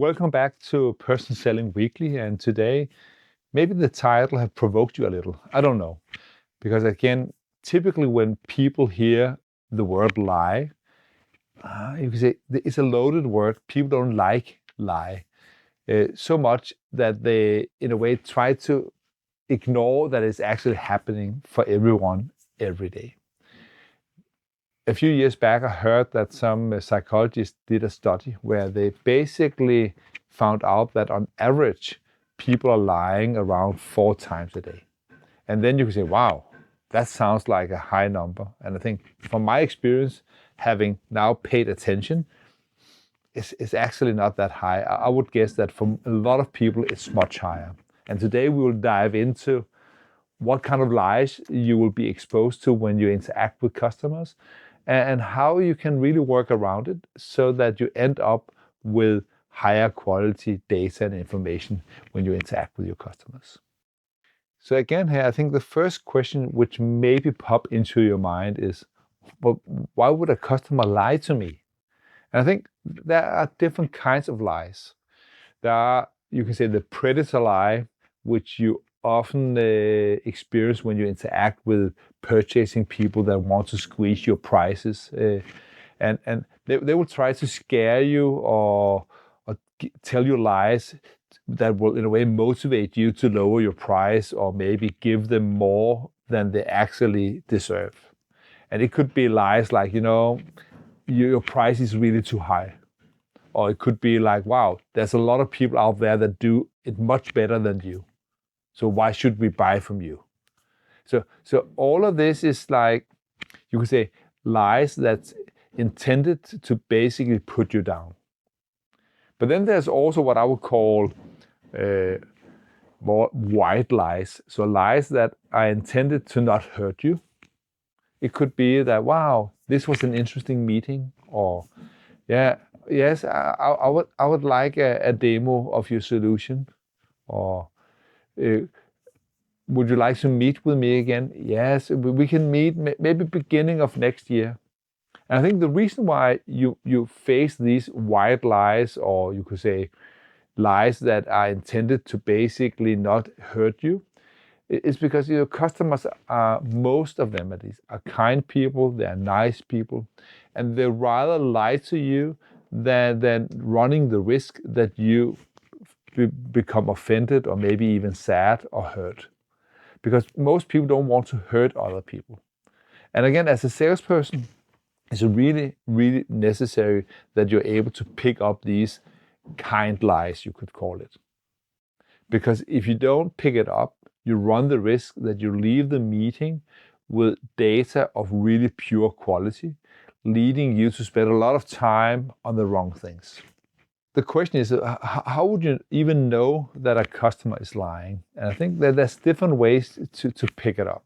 Welcome back to Person Selling Weekly, and today maybe the title have provoked you a little. I don't know, because again, typically when people hear the word lie, you can say it's a loaded word. People don't like lie so much that they, in a way, try to ignore that it's actually happening for everyone every day. A few years back, I heard that some psychologists did a study where they basically found out that on average, people are lying around 4 times a day. And then you can say, wow, that sounds like a high number. And I think from my experience, having now paid attention, it's actually not that high. I would guess that for a lot of people, it's much higher. And today we will dive into what kind of lies you will be exposed to when you interact with customers, and how you can really work around it so that you end up with higher quality data and information when you interact with your customers. So again, here, I think the first question which maybe pop into your mind is, well, why would a customer lie to me? And I think there are different kinds of lies. There are, you can say, the predator lie, which you often experience when you interact with purchasing people that want to squeeze your prices, and they will try to scare you or tell you lies that will in a way motivate you to lower your price or maybe give them more than they actually deserve. And it could be lies like, your price is really too high. Or it could be like, wow, there's a lot of people out there that do it much better than you. So why should we buy from you? So all of this is like, you could say, lies that's intended to basically put you down. But then there's also what I would call more white lies. So lies that are intended to not hurt you. It could be that, wow, this was an interesting meeting, or yes, I would like a demo of your solution, or would you like to meet with me again? Yes, we can meet maybe beginning of next year. And I think the reason why you face these white lies, or you could say lies that are intended to basically not hurt you, is because your customers are, most of them at least, are kind people, they're nice people, and they rather lie to you than running the risk that you become offended or maybe even sad or hurt. Because most people don't want to hurt other people. And again, as a salesperson, it's really, really necessary that you're able to pick up these kind lies, you could call it. Because if you don't pick it up, you run the risk that you leave the meeting with data of really pure quality, leading you to spend a lot of time on the wrong things. The question is, how would you even know that a customer is lying? And I think that there's different ways to pick it up.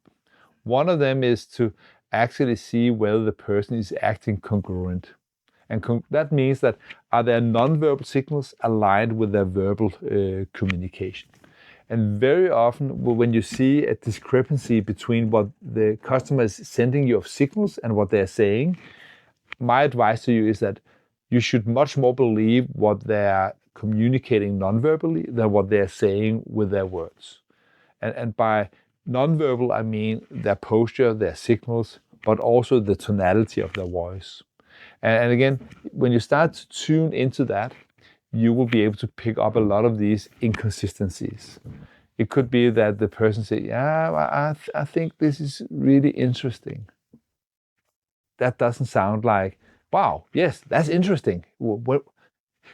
One of them is to actually see whether the person is acting congruent. And that means that are there nonverbal signals aligned with their verbal communication? And very often when you see a discrepancy between what the customer is sending you of signals and what they're saying, my advice to you is that you should much more believe what they're communicating nonverbally than what they're saying with their words. And by nonverbal, I mean their posture, their signals, but also the tonality of their voice. And again, when you start to tune into that, you will be able to pick up a lot of these inconsistencies. It could be that the person says, yeah, I think this is really interesting. That doesn't sound like, wow, yes, that's interesting. So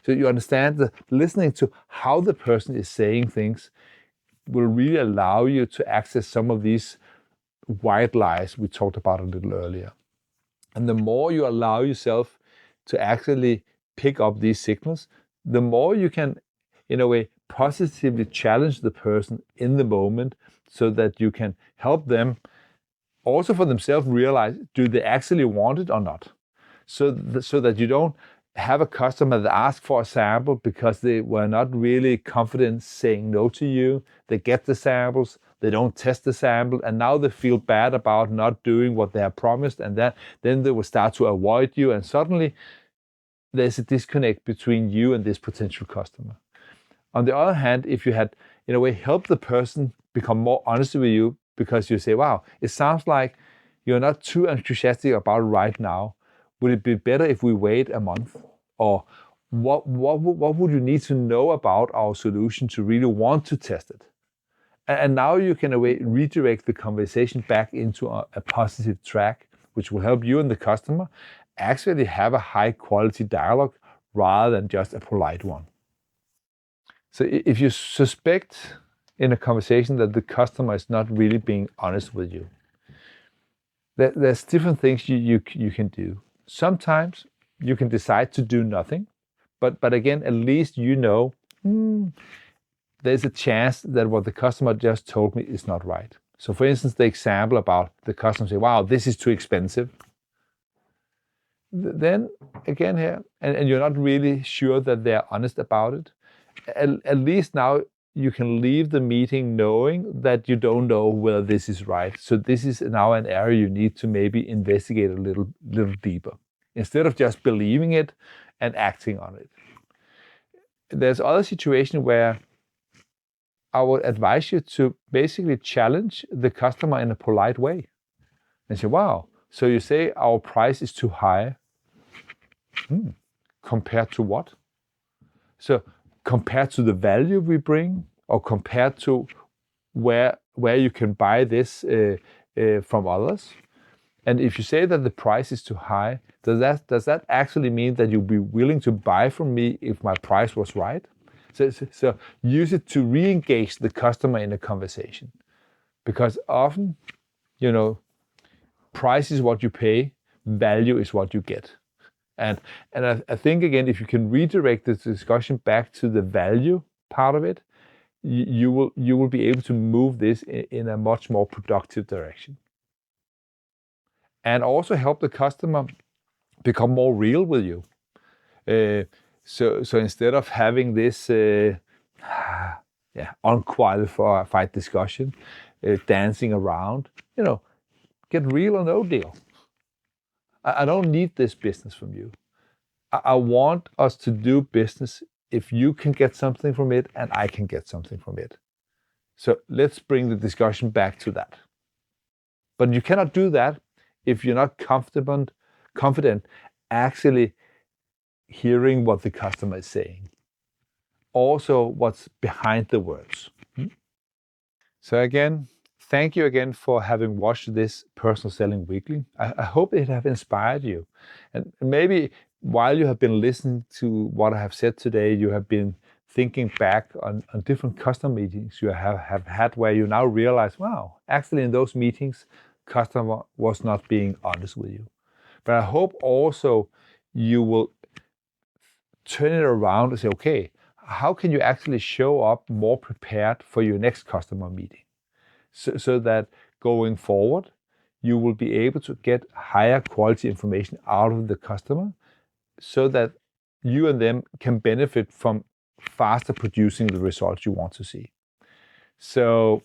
you understand that listening to how the person is saying things will really allow you to access some of these white lies we talked about a little earlier. And the more you allow yourself to actually pick up these signals, the more you can, in a way, positively challenge the person in the moment so that you can help them also for themselves realize, do they actually want it or not? So that you don't have a customer that asks for a sample because they were not really confident saying no to you. They get the samples, they don't test the sample, and now they feel bad about not doing what they have promised, and then they will start to avoid you, and suddenly there's a disconnect between you and this potential customer. On the other hand, if you had, in a way, helped the person become more honest with you because you say, wow, it sounds like you're not too enthusiastic about it right now. Would it be better if we wait a month? Or what would you need to know about our solution to really want to test it? And now you can, in a way, redirect the conversation back into a positive track, which will help you and the customer actually have a high quality dialogue rather than just a polite one. So if you suspect in a conversation that the customer is not really being honest with you, there's different things you can do. Sometimes you can decide to do nothing, but again, at least you know there's a chance that what the customer just told me is not right. So for instance, the example about the customer say, wow, this is too expensive. Then again here, and you're not really sure that they're honest about it, at least now you can leave the meeting knowing that you don't know whether this is right. So this is now an area you need to maybe investigate a little deeper, instead of just believing it and acting on it. There's other situations where I would advise you to basically challenge the customer in a polite way and say, wow, so you say our price is too high. Compared to what? So compared to the value we bring, or compared to where you can buy this from others? And if you say that the price is too high, does that actually mean that you'll be willing to buy from me if my price was right? So use it to re-engage the customer in a conversation, because often, price is what you pay, value is what you get. And I think, again, if you can redirect the discussion back to the value part of it, you will be able to move this in a much more productive direction. And also help the customer become more real with you. So instead of having this unqualified discussion, dancing around, get real or no deal. I don't need this business from you. I want us to do business if you can get something from it and I can get something from it. So let's bring the discussion back to that. But you cannot do that if you're not confident actually hearing what the customer is saying. Also, what's behind the words. So again, thank you again for having watched this Personal Selling Weekly. I hope it have inspired you. And maybe while you have been listening to what I have said today, you have been thinking back on different customer meetings you have had where you now realize, wow, actually in those meetings, customer was not being honest with you. But I hope also you will turn it around and say, okay, how can you actually show up more prepared for your next customer meeting? So that going forward, you will be able to get higher quality information out of the customer so that you and them can benefit from faster producing the results you want to see. So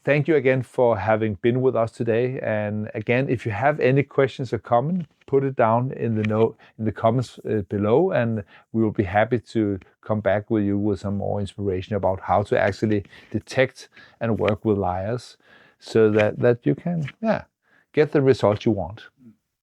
thank you again for having been with us today. And again, if you have any questions or comments, put it down in the comments below, and we will be happy to come back with you with some more inspiration about how to actually detect and work with liars so that you can get the results you want.